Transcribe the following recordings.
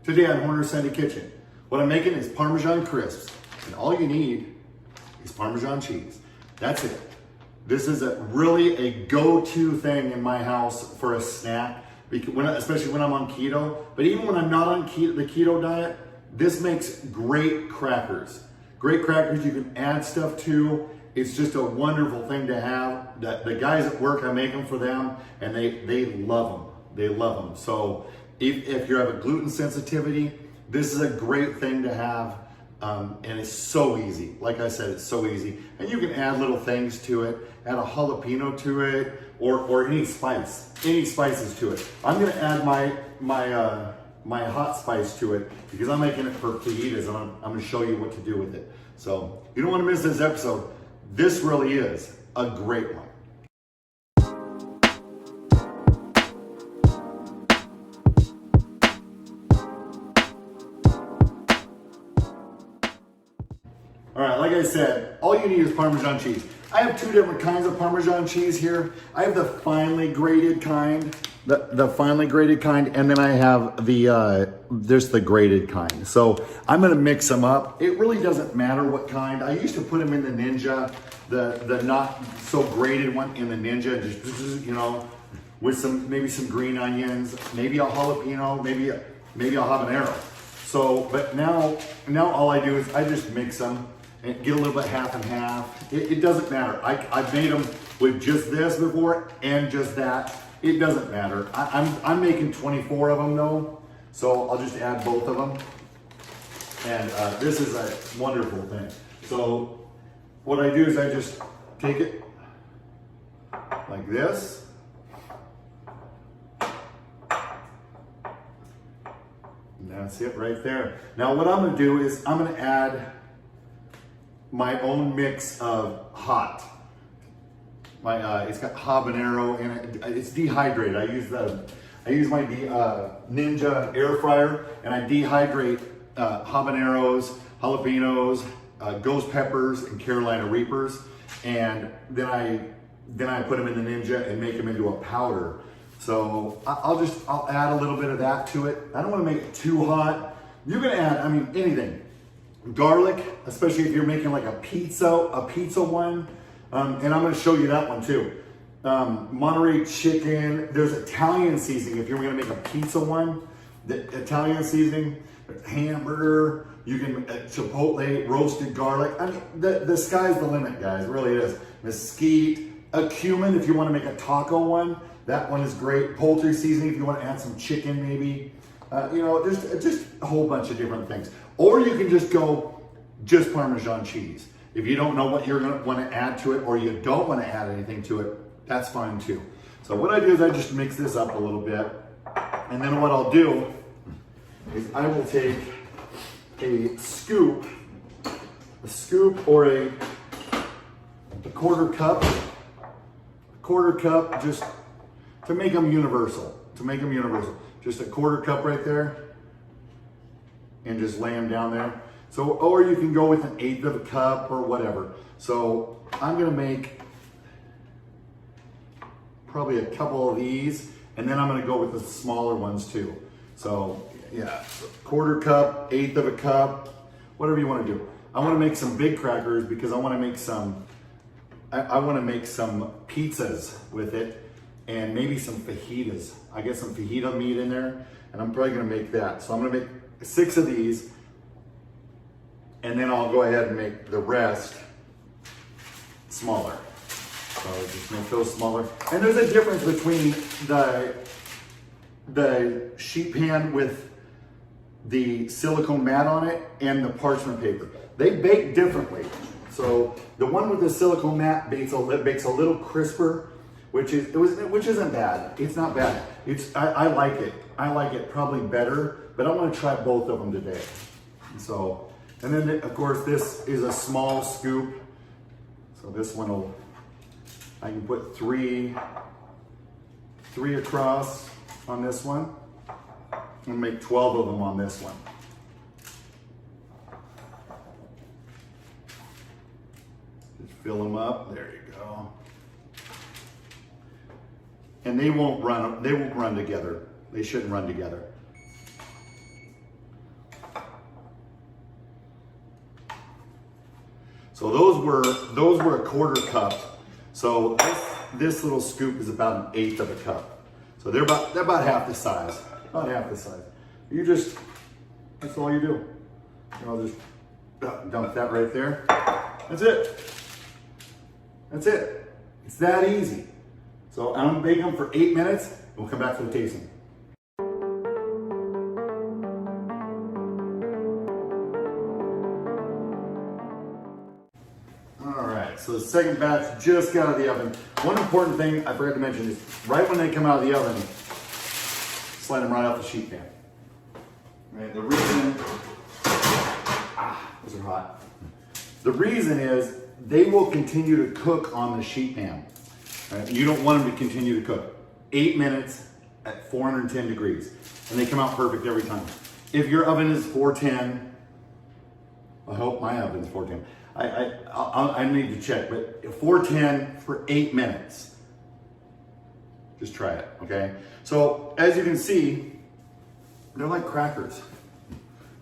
Today on Horner Sunday Kitchen, what I'm making is Parmesan crisps, and all you need is Parmesan cheese. That's it. This is really a go-to thing in my house for a snack, especially when I'm on keto. But even when I'm not on the keto diet, this makes great crackers. Great crackers you can add stuff to. It's just a wonderful thing to have. The guys at work, I make them for them, and they love them. They love them. So if you have a gluten sensitivity, this is a great thing to have. And it's so easy. Like I said, it's so easy. And you can add little things to it, add a jalapeno to it, or any spices to it. I'm gonna add my hot spice to it because I'm making it for fajitas, and I'm gonna show you what to do with it. So you don't wanna miss this episode. This really is a great one. All right, like I said, all you need is Parmesan cheese. I have two different kinds of Parmesan cheese here. I have the finely grated kind, the finely grated kind, and then I have there's the grated kind. So I'm gonna mix them up. It really doesn't matter what kind. I used to put them in the Ninja, the not so grated one in the Ninja, just, you know, with maybe some green onions, maybe a jalapeno, maybe a habanero. So, but now all I do is I just mix them and get a little bit half and half. It doesn't matter. I've made them with just this before and just that. It doesn't matter. I'm making 24 of them though, so I'll just add both of them. And this is a wonderful thing. So what I do is I just take it like this. And that's it right there. Now what I'm gonna do is I'm gonna add my own mix of hot. It's got habanero in it. It's dehydrated. I use my Ninja air fryer, and I dehydrate habaneros, jalapenos, ghost peppers, and Carolina Reapers, and then I put them in the Ninja and make them into a powder. So I'll add a little bit of that to it. I don't want to make it too hot. You can add, anything. Garlic, especially if you're making like a pizza one. And I'm going to show you that one too. Monterey chicken. There's Italian seasoning if you're going to make a pizza one. The Italian seasoning, hamburger. You can chipotle, roasted garlic. The sky's the limit, guys. It really is. Mesquite, a cumin if you want to make a taco one. That one is great. Poultry seasoning if you want to add some chicken, maybe. There's just a whole bunch of different things. Or you can just go just Parmesan cheese. If you don't know what you're going to want to add to it, or you don't want to add anything to it, that's fine too. So what I do is I just mix this up a little bit. And then what I'll do is I will take a scoop or a quarter cup just to make them universal. Just a quarter cup right there, and just lay them down there. So, or you can go with an eighth of a cup or whatever. So I'm gonna make probably a couple of these, and then I'm gonna go with the smaller ones too. So yeah, quarter cup, eighth of a cup, whatever you wanna do. I wanna make some big crackers because I wanna make some pizzas with it, and maybe some fajitas. I get some fajita meat in there, and I'm probably gonna make that. So I'm gonna make 6 of these, and then I'll go ahead and make the rest smaller. So just make those smaller. And there's a difference between the sheet pan with the silicone mat on it and the parchment paper. They bake differently. So the one with the silicone mat bakes a little crisper, which isn't bad. It's not bad. I like it. I like it probably better, but I want to try both of them today. So, and then of course this is a small scoop. So this one I can put three across on this one. I'm gonna make 12 of them on this one. Just fill them up. There you go. And they won't run together. They shouldn't run together. So those were a quarter cup. So this little scoop is about an eighth of a cup. So they're about half the size. About half the size. That's all you do. I'll just dump that right there. That's it. That's it. It's that easy. So I'm gonna bake them for 8 minutes, and we'll come back for the tasting. All right, so the second batch just got out of the oven. One important thing I forgot to mention is right when they come out of the oven, slide them right off the sheet pan. Right, the reason, those are hot. The reason is they will continue to cook on the sheet pan. Right? You don't want them to continue to cook. 8 minutes at 410 degrees, and they come out perfect every time. If your oven is 410, I hope my oven's 410. I need to check, but 410 for 8 minutes. Just try it, okay? So as you can see, they're like crackers.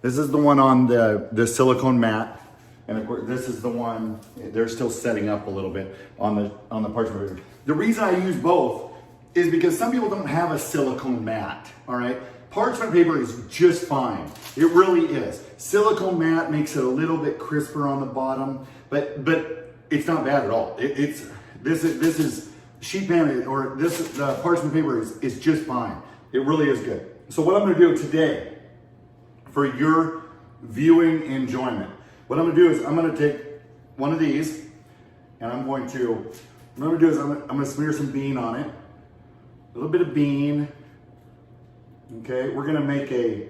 This is the one on the silicone mat, and of course this is the one they're still setting up a little bit on the parchment paper. The reason I use both is because some people don't have a silicone mat. All right, parchment paper is just fine. It really is. Silicone mat makes it a little bit crisper on the bottom, but it's not bad at all. This is sheet pan or the parchment paper is just fine. It really is good. So what I'm going to do today for your viewing enjoyment, what I'm going to do is I'm going to take one of these and I'm going to smear some bean on it, a little bit of bean. Okay, we're going to make a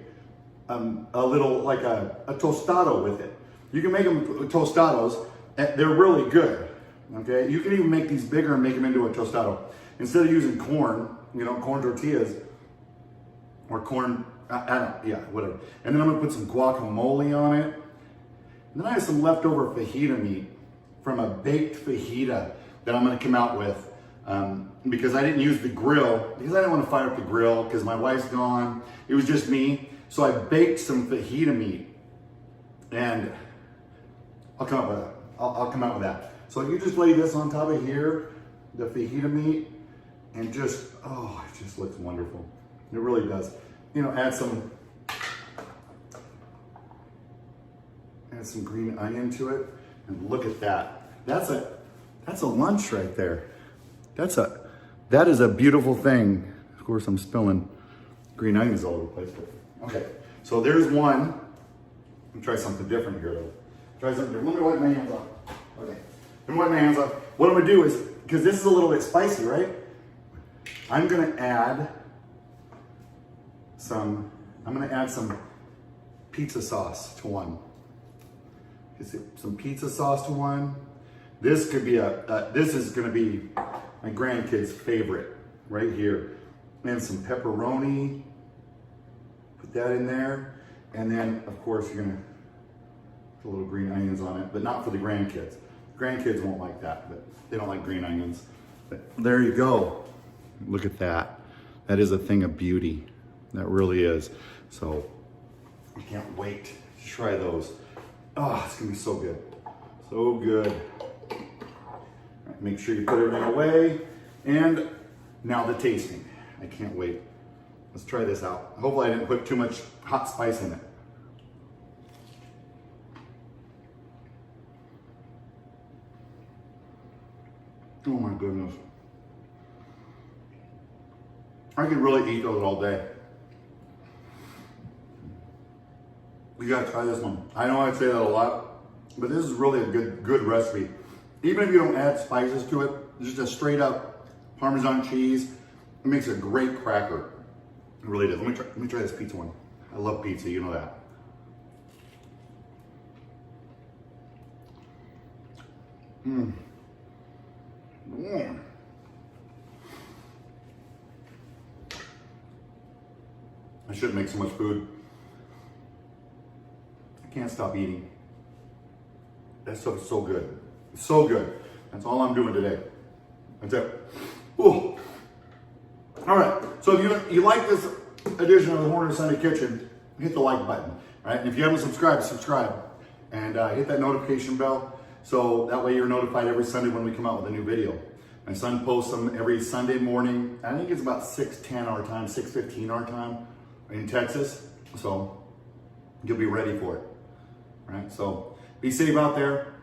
little like a tostado with it. You can make them tostados. They're really good. Okay, you can even make these bigger and make them into a tostado instead of using corn. Corn tortillas. Or corn, whatever. And then I'm gonna put some guacamole on it. And then I have some leftover fajita meat from a baked fajita that I'm gonna come out with because I didn't use the grill, because I didn't wanna fire up the grill because my wife's gone. It was just me. So I baked some fajita meat and I'll come up with that. I'll come out with that. So you just lay this on top of here, the fajita meat, and it just looks wonderful. It really does. Add some green onion to it, and look at that. That's a lunch right there. That is a beautiful thing. Of course, I'm spilling green onions all over the place. But, okay, so there's one. Let me try something different here, though. Try something different. Let me wipe my hands off. Okay, let me wipe my hands off. What I'm gonna do is, because this is a little bit spicy, right? I'm gonna add some pizza sauce to one. Some pizza sauce to one. This could be this is gonna be my grandkids' favorite right here. And some pepperoni. Put that in there. And then, of course, you're gonna put a little green onions on it, but not for the grandkids. Grandkids won't like that, but they don't like green onions. But there you go. Look at that. That is a thing of beauty. That really is. So I can't wait to try those. Oh, it's gonna be so good. So good. All right, make sure you put everything away. And now the tasting. I can't wait. Let's try this out. Hopefully I didn't put too much hot spice in it. Oh my goodness. I could really eat those all day. You gotta try this one. I know I say that a lot, but this is really a good recipe. Even if you don't add spices to it, just a straight up Parmesan cheese, it makes a great cracker. It really does. Let me try this pizza one. I love pizza, you know that. I shouldn't make so much food. I can't stop eating. That stuff is so good. It's so good. That's all I'm doing today. That's it. Ooh. All right. So if you like this edition of the Horner Sunday Kitchen, hit the like button. All right. And if you haven't subscribed, subscribe. And hit that notification bell So that way you're notified every Sunday when we come out with a new video. My son posts them every Sunday morning. I think it's about 6:10 our time, 6:15 our time in Texas. So you'll be ready for it. All right, so be safe out there.